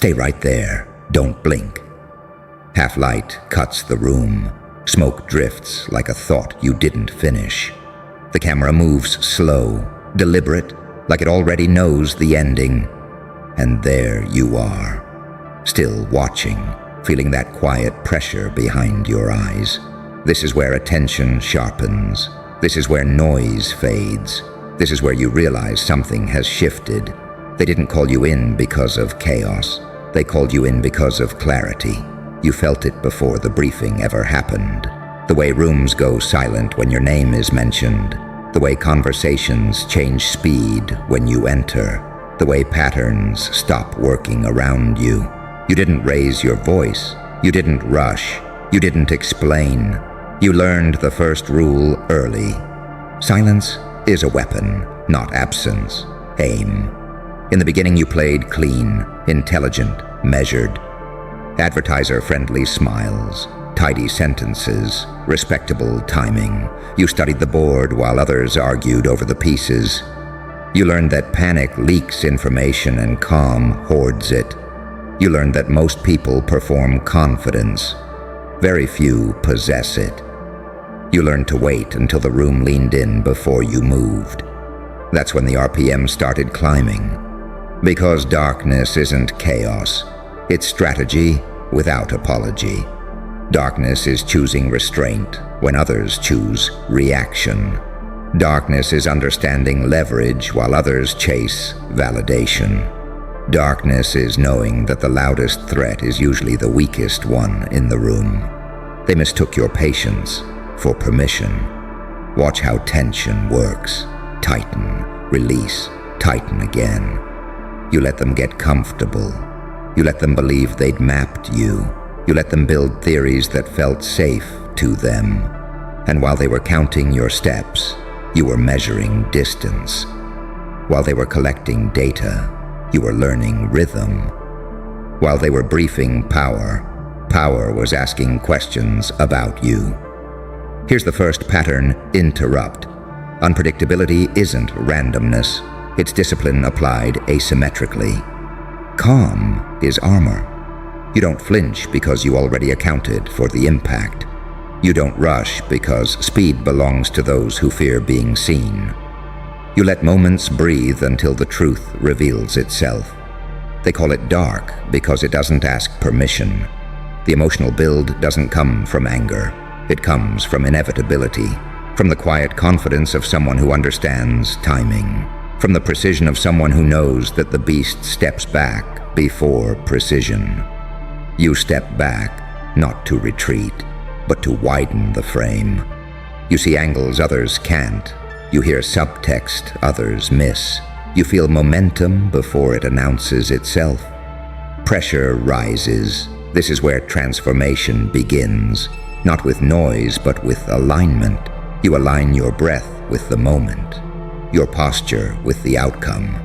Stay right there. Don't blink. Half-light cuts the room. Smoke drifts like a thought you didn't finish. The camera moves slow, deliberate, like it already knows the ending. And there you are, still watching, feeling that quiet pressure behind your eyes. This is where attention sharpens. This is where noise fades. This is where you realize something has shifted. They didn't call you in because of chaos. They called you in because of clarity. You felt it before the briefing ever happened. The way rooms go silent when your name is mentioned. The way conversations change speed when you enter. The way patterns stop working around you. You didn't raise your voice. You didn't rush. You didn't explain. You learned the first rule early. Silence is a weapon, not absence. Aim. In the beginning you played clean, intelligent, measured. Advertiser-friendly smiles, tidy sentences, respectable timing. You studied the board while others argued over the pieces. You learned that panic leaks information and calm hoards it. You learned that most people perform confidence. Very few possess it. You learned to wait until the room leaned in before you moved. That's when the RPM started climbing. Because darkness isn't chaos. It's strategy without apology. Darkness is choosing restraint when others choose reaction. Darkness is understanding leverage while others chase validation. Darkness is knowing that the loudest threat is usually the weakest one in the room. They mistook your patience for permission. Watch how tension works. Tighten, release, tighten again. You let them get comfortable. You let them believe they'd mapped you. You let them build theories that felt safe to them. And while they were counting your steps, you were measuring distance. While they were collecting data, you were learning rhythm. While they were briefing power, power was asking questions about you. Here's the first pattern: interrupt. Unpredictability isn't randomness. It's discipline applied asymmetrically. Calm is armor. You don't flinch because you already accounted for the impact. You don't rush because speed belongs to those who fear being seen. You let moments breathe until the truth reveals itself. They call it dark because it doesn't ask permission. The emotional build doesn't come from anger. It comes from inevitability, from the quiet confidence of someone who understands timing, from the precision of someone who knows that the beast steps back before precision. You step back, not to retreat, but to widen the frame. You see angles others can't. You hear subtext others miss. You feel momentum before it announces itself. Pressure rises. This is where transformation begins, not with noise, but with alignment. You align your breath with the moment, your posture with the outcome,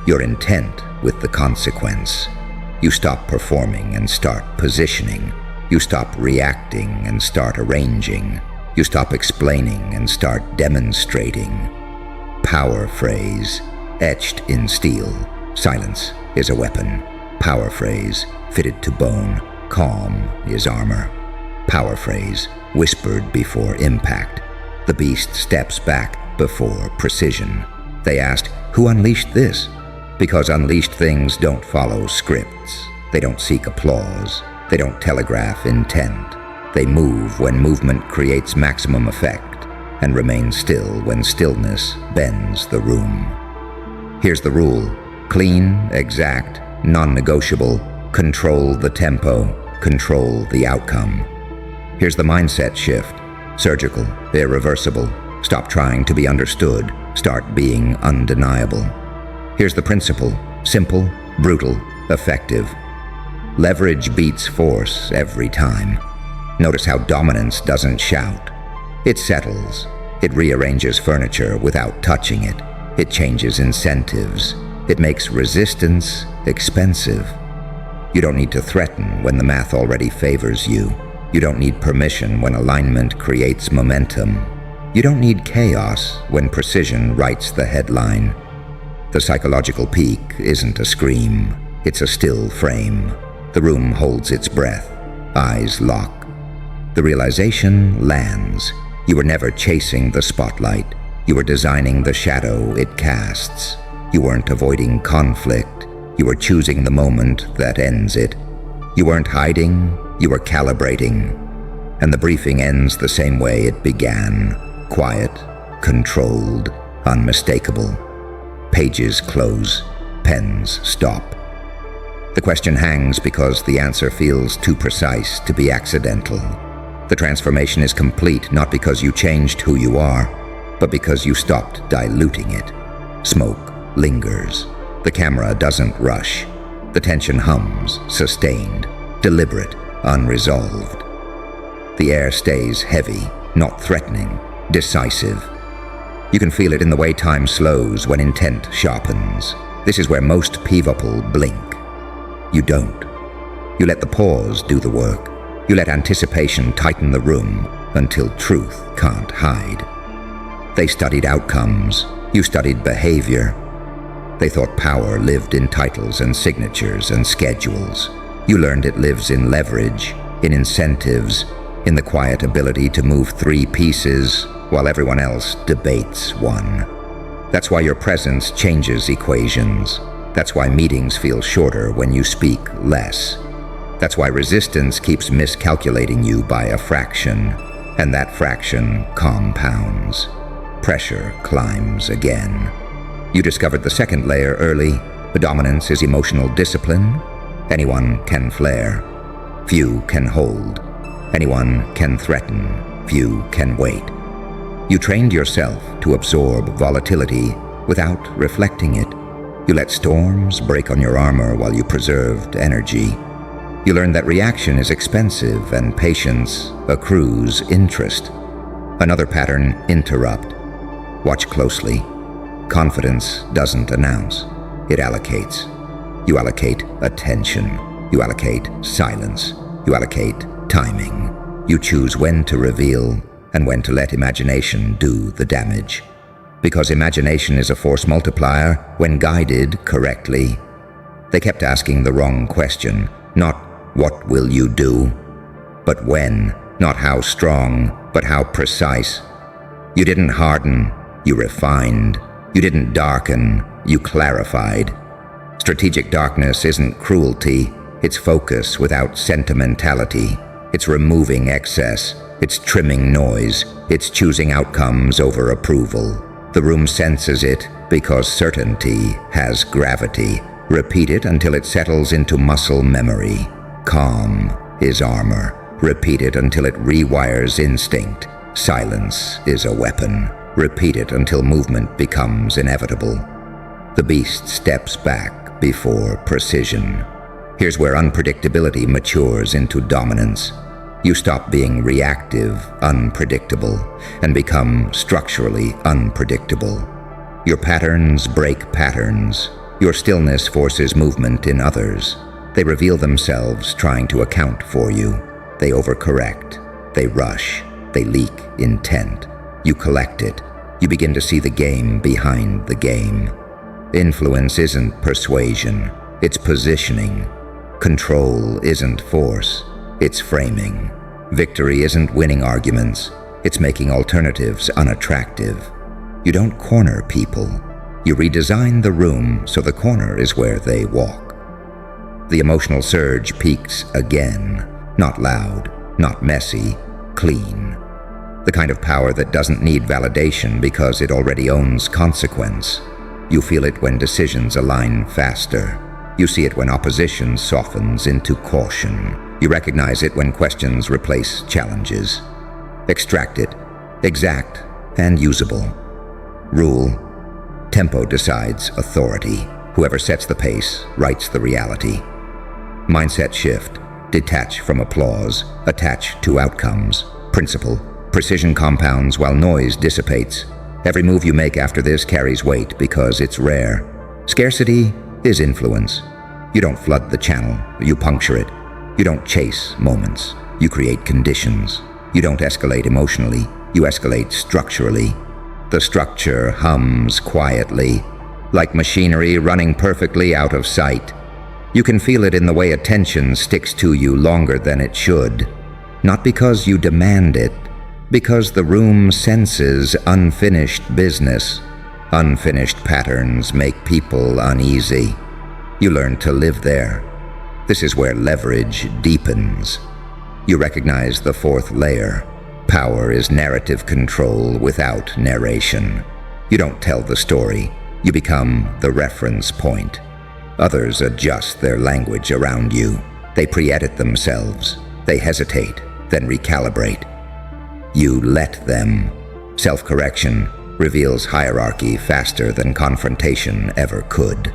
your intent with the consequence. You stop performing and start positioning. You stop reacting and start arranging. You stop explaining and start demonstrating. Power phrase, etched in steel. Silence is a weapon. Power phrase, fitted to bone. Calm is armor. Power phrase, whispered before impact. The beast steps back before precision. They asked, who unleashed this? Because unleashed things don't follow scripts. They don't seek applause. They don't telegraph intent. They move when movement creates maximum effect and remain still when stillness bends the room. Here's the rule: clean, exact, non-negotiable. Control the tempo. Control the outcome. Here's the mindset shift: surgical, irreversible. Stop trying to be understood. Start being undeniable. Here's the principle: simple, brutal, effective. Leverage beats force every time. Notice how dominance doesn't shout. It settles. It rearranges furniture without touching it. It changes incentives. It makes resistance expensive. You don't need to threaten when the math already favors you. You don't need permission when alignment creates momentum. You don't need chaos when precision writes the headline. The psychological peak isn't a scream. It's a still frame. The room holds its breath. Eyes lock. The realization lands. You were never chasing the spotlight. You were designing the shadow it casts. You weren't avoiding conflict. You were choosing the moment that ends it. You weren't hiding. You were calibrating. And the briefing ends the same way it began. Quiet, controlled, unmistakable. Pages close. Pens stop. The question hangs because the answer feels too precise to be accidental. The transformation is complete not because you changed who you are, but because you stopped diluting it. Smoke lingers. The camera doesn't rush. The tension hums, sustained, deliberate, unresolved. The air stays heavy, not threatening, decisive. You can feel it in the way time slows when intent sharpens. This is where most people blink. You don't. You let the pause do the work. You let anticipation tighten the room until truth can't hide. They studied outcomes. You studied behavior. They thought power lived in titles and signatures and schedules. You learned it lives in leverage, in incentives, in the quiet ability to move 3 pieces while everyone else debates 1. That's why your presence changes equations. That's why meetings feel shorter when you speak less. That's why resistance keeps miscalculating you by a fraction, and that fraction compounds. Pressure climbs again. You discovered the second layer early. The dominance is emotional discipline. Anyone can flare. Few can hold. Anyone can threaten. Few can wait. You trained yourself to absorb volatility without reflecting it. You let storms break on your armor while you preserved energy. You learned that reaction is expensive and patience accrues interest. Another pattern: interrupt. Watch closely. Confidence doesn't announce. It allocates. You allocate attention. You allocate silence. You allocate timing. You choose when to reveal and when to let imagination do the damage. Because imagination is a force multiplier when guided correctly. They kept asking the wrong question, not what will you do, but when, not how strong, but how precise. You didn't harden, you refined. You didn't darken, you clarified. Strategic darkness isn't cruelty, it's focus without sentimentality. It's removing excess, it's trimming noise, it's choosing outcomes over approval. The room senses it because certainty has gravity. Repeat it until it settles into muscle memory. Calm is armor. Repeat it until it rewires instinct. Silence is a weapon. Repeat it until movement becomes inevitable. The beast steps back before precision. Here's where unpredictability matures into dominance. You stop being reactive, unpredictable, and become structurally unpredictable. Your patterns break patterns. Your stillness forces movement in others. They reveal themselves trying to account for you. They overcorrect. They rush. They leak intent. You collect it. You begin to see the game behind the game. Influence isn't persuasion. It's positioning. Control isn't force. It's framing. Victory isn't winning arguments. It's making alternatives unattractive. You don't corner people. You redesign the room so the corner is where they walk. The emotional surge peaks again. Not loud, not messy, clean. The kind of power that doesn't need validation because it already owns consequence. You feel it when decisions align faster. You see it when opposition softens into caution. You recognize it when questions replace challenges. Extract it, exact and usable. Rule: tempo decides authority. Whoever sets the pace writes the reality. Mindset shift: detach from applause, attach to outcomes. Principle: precision compounds while noise dissipates. Every move you make after this carries weight because it's rare. Scarcity is influence. You don't flood the channel, you puncture it. You don't chase moments, you create conditions. You don't escalate emotionally, you escalate structurally. The structure hums quietly, like machinery running perfectly out of sight. You can feel it in the way attention sticks to you longer than it should. Not because you demand it, because the room senses unfinished business. Unfinished patterns make people uneasy. You learn to live there. This is where leverage deepens. You recognize the fourth layer. Power is narrative control without narration. You don't tell the story. You become the reference point. Others adjust their language around you. They pre-edit themselves. They hesitate, then recalibrate. You let them. Self-correction reveals hierarchy faster than confrontation ever could.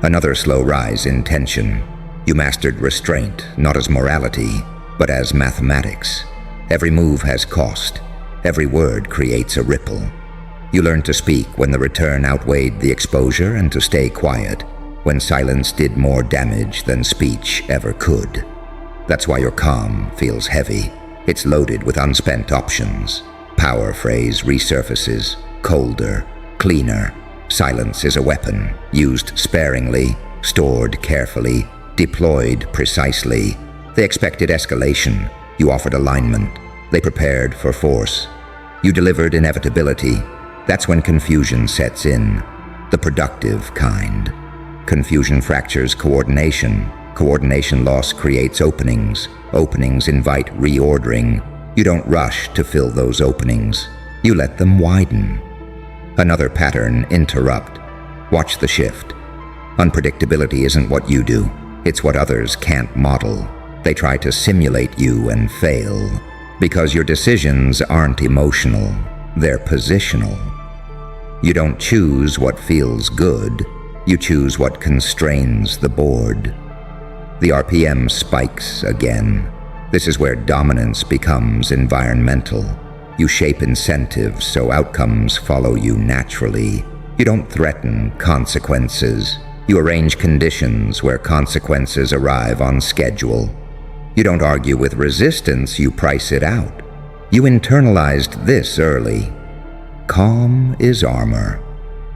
Another slow rise in tension. You mastered restraint, not as morality, but as mathematics. Every move has cost. Every word creates a ripple. You learned to speak when the return outweighed the exposure and to stay quiet when silence did more damage than speech ever could. That's why your calm feels heavy. It's loaded with unspent options. Power phrase resurfaces, colder, cleaner. Silence is a weapon, used sparingly, stored carefully, deployed precisely. They expected escalation. You offered alignment. They prepared for force. You delivered inevitability. That's when confusion sets in, the productive kind. Confusion fractures coordination. Coordination loss creates openings. Openings invite reordering. You don't rush to fill those openings. You let them widen. Another pattern interrupt. Watch the shift. Unpredictability isn't what you do. It's what others can't model. They try to simulate you and fail. Because your decisions aren't emotional. They're positional. You don't choose what feels good. You choose what constrains the board. The RPM spikes again. This is where dominance becomes environmental. You shape incentives so outcomes follow you naturally. You don't threaten consequences. You arrange conditions where consequences arrive on schedule. You don't argue with resistance, you price it out. You internalized this early. Calm is armor.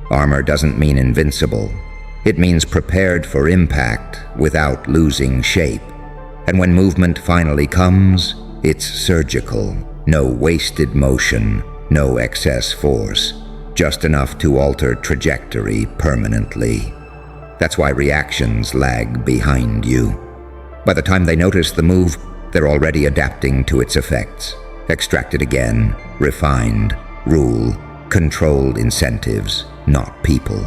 Armor doesn't mean invincible. It means prepared for impact without losing shape. And when movement finally comes, it's surgical. No wasted motion, no excess force. Just enough to alter trajectory permanently. That's why reactions lag behind you. By the time they notice the move, they're already adapting to its effects. Extracted again, refined, rule, controlled incentives, not people.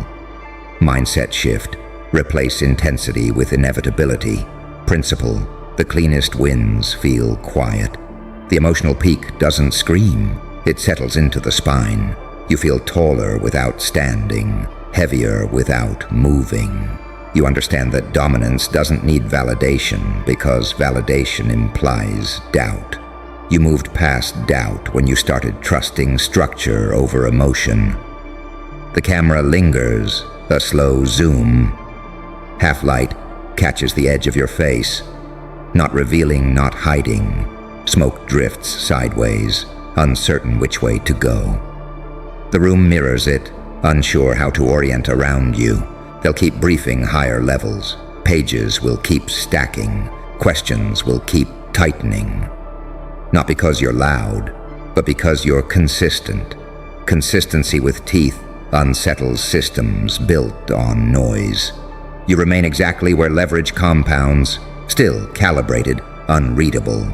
Mindset shift, replace intensity with inevitability. Principle, the cleanest winds feel quiet. The emotional peak doesn't scream, it settles into the spine. You feel taller without standing, heavier without moving. You understand that dominance doesn't need validation because validation implies doubt. You moved past doubt when you started trusting structure over emotion. The camera lingers, a slow zoom. Half-light catches the edge of your face. Not revealing, not hiding. Smoke drifts sideways, uncertain which way to go. The room mirrors it, unsure how to orient around you. They'll keep briefing higher levels. Pages will keep stacking. Questions will keep tightening. Not because you're loud, but because you're consistent. Consistency with teeth unsettles systems built on noise. You remain exactly where leverage compounds, still calibrated, unreadable,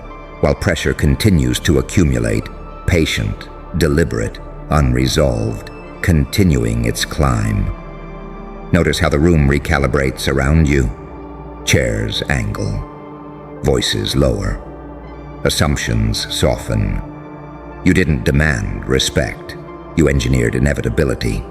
while pressure continues to accumulate, patient, deliberate, unresolved, continuing its climb. Notice how the room recalibrates around you. Chairs angle. Voices lower. Assumptions soften. You didn't demand respect. You engineered inevitability.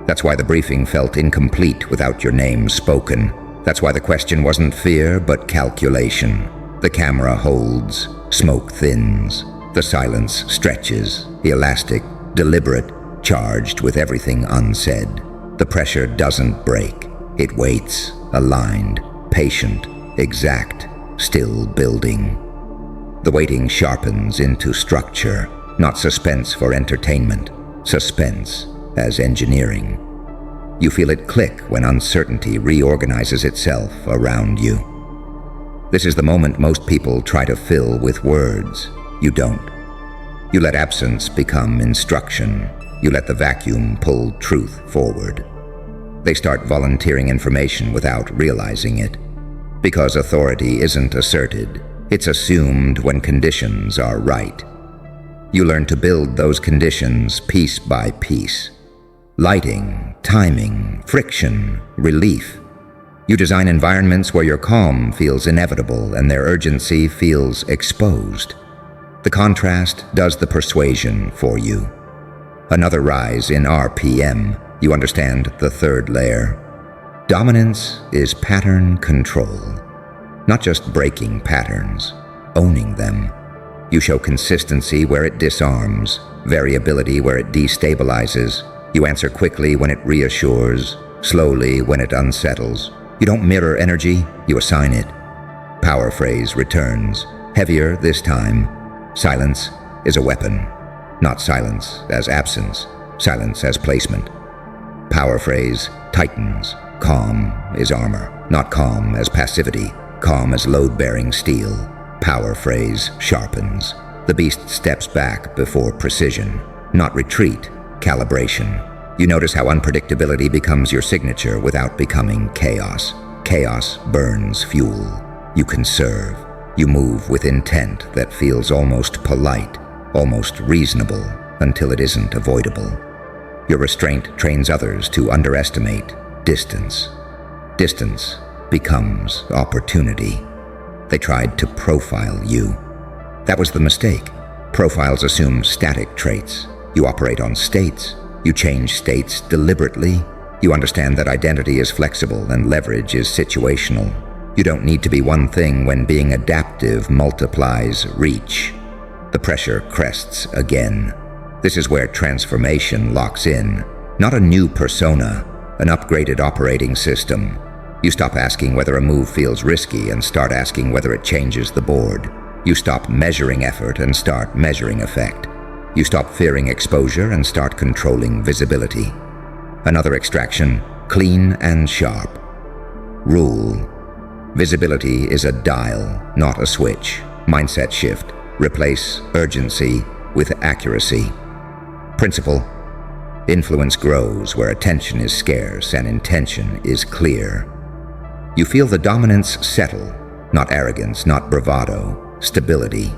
That's why the briefing felt incomplete without your name spoken. That's why the question wasn't fear, but calculation. The camera holds, smoke thins. The silence stretches, elastic, deliberate, charged with everything unsaid. The pressure doesn't break. It waits, aligned, patient, exact, still building. The waiting sharpens into structure, not suspense for entertainment, suspense as engineering. You feel it click when uncertainty reorganizes itself around you. This is the moment most people try to fill with words. You don't. You let absence become instruction. You let the vacuum pull truth forward. They start volunteering information without realizing it. Because authority isn't asserted, it's assumed when conditions are right. You learn to build those conditions piece by piece. Lighting, timing, friction, relief. You design environments where your calm feels inevitable and their urgency feels exposed. The contrast does the persuasion for you. Another rise in RPM, you understand the third layer. Dominance is pattern control. Not just breaking patterns, owning them. You show consistency where it disarms, variability where it destabilizes. You answer quickly when it reassures, slowly when it unsettles. You don't mirror energy, you assign it. Power phrase returns, heavier this time. Silence is a weapon. Not silence as absence, silence as placement. Power phrase tightens. Calm is armor, not calm as passivity, calm as load-bearing steel. Power phrase sharpens. The beast steps back before precision, not retreat, calibration. You notice how unpredictability becomes your signature without becoming chaos. Chaos burns fuel. You conserve. You move with intent that feels almost polite, almost reasonable, until it isn't avoidable. Your restraint trains others to underestimate distance. Distance becomes opportunity. They tried to profile you. That was the mistake. Profiles assume static traits. You operate on states. You change states deliberately. You understand that identity is flexible and leverage is situational. You don't need to be one thing when being adaptive multiplies reach. The pressure crests again. This is where transformation locks in. Not a new persona, an upgraded operating system. You stop asking whether a move feels risky and start asking whether it changes the board. You stop measuring effort and start measuring effect. You stop fearing exposure and start controlling visibility. Another extraction, clean and sharp. Rule. Visibility is a dial, not a switch. Mindset shift. Replace urgency with accuracy. Principle. Influence grows where attention is scarce and intention is clear. You feel the dominance settle, not arrogance, not bravado, stability.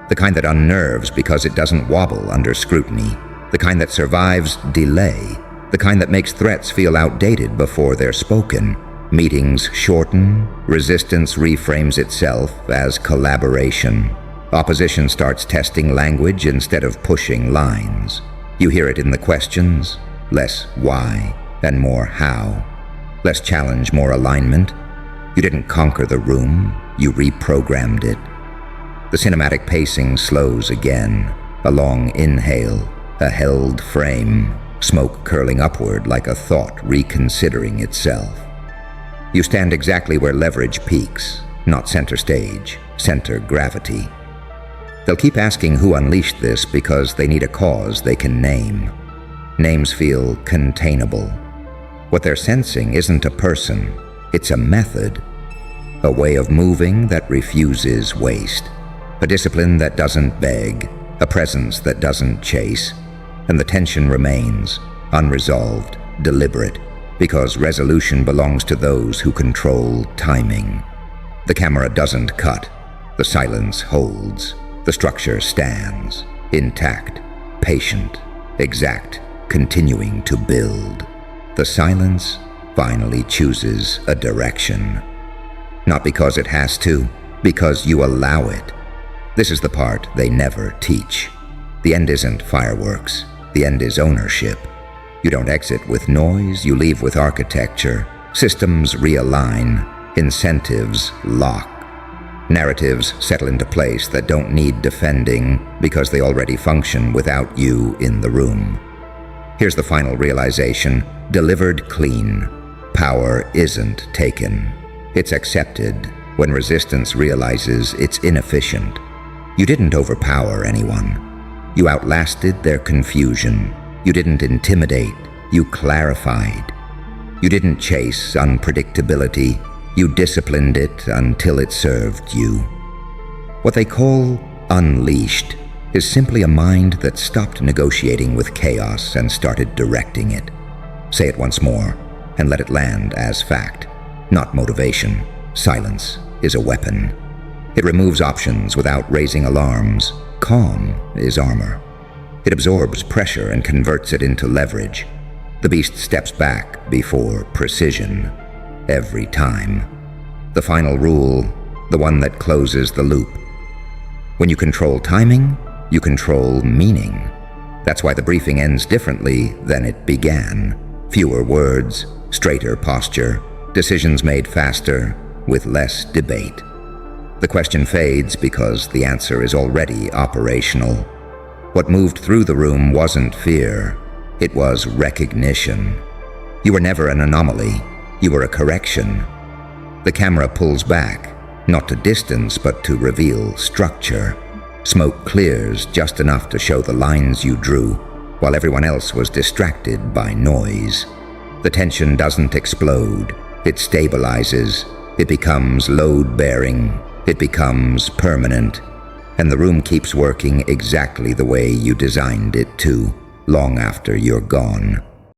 The kind that unnerves because it doesn't wobble under scrutiny. The kind that survives delay. The kind that makes threats feel outdated before they're spoken. Meetings shorten. Resistance reframes itself as collaboration. Opposition starts testing language instead of pushing lines. You hear it in the questions. Less why and more how. Less challenge, more alignment. You didn't conquer the room. You reprogrammed it. The cinematic pacing slows again. A long inhale, a held frame, smoke curling upward like a thought reconsidering itself. You stand exactly where leverage peaks, not center stage, center gravity. They'll keep asking who unleashed this because they need a cause they can name. Names feel containable. What they're sensing isn't a person, it's a method. A way of moving that refuses waste. A discipline that doesn't beg, a presence that doesn't chase. And the tension remains, unresolved, deliberate, because resolution belongs to those who control timing. The camera doesn't cut, the silence holds, the structure stands, intact, patient, exact, continuing to build. The silence finally chooses a direction. Not because it has to, because you allow it. This is the part they never teach. The end isn't fireworks. The end is ownership. You don't exit with noise, you leave with architecture. Systems realign, incentives lock. Narratives settle into place that don't need defending because they already function without you in the room. Here's the final realization, delivered clean. Power isn't taken. It's accepted when resistance realizes it's inefficient. You didn't overpower anyone. You outlasted their confusion. You didn't intimidate. You clarified. You didn't chase unpredictability, you disciplined it until it served you. What they call unleashed is simply a mind that stopped negotiating with chaos and started directing it. Say it once more, and let it land as fact, not motivation. Silence is a weapon. It removes options without raising alarms. Calm is armor. It absorbs pressure and converts it into leverage. The beast steps back before precision, every time. The final rule, the one that closes the loop. When you control timing, you control meaning. That's why the briefing ends differently than it began. Fewer words, straighter posture, decisions made faster, with less debate. The question fades because the answer is already operational. What moved through the room wasn't fear, it was recognition. You were never an anomaly, you were a correction. The camera pulls back, not to distance but to reveal structure. Smoke clears just enough to show the lines you drew, while everyone else was distracted by noise. The tension doesn't explode, it stabilizes, it becomes load-bearing, it becomes permanent, and the room keeps working exactly the way you designed it to, long after you're gone.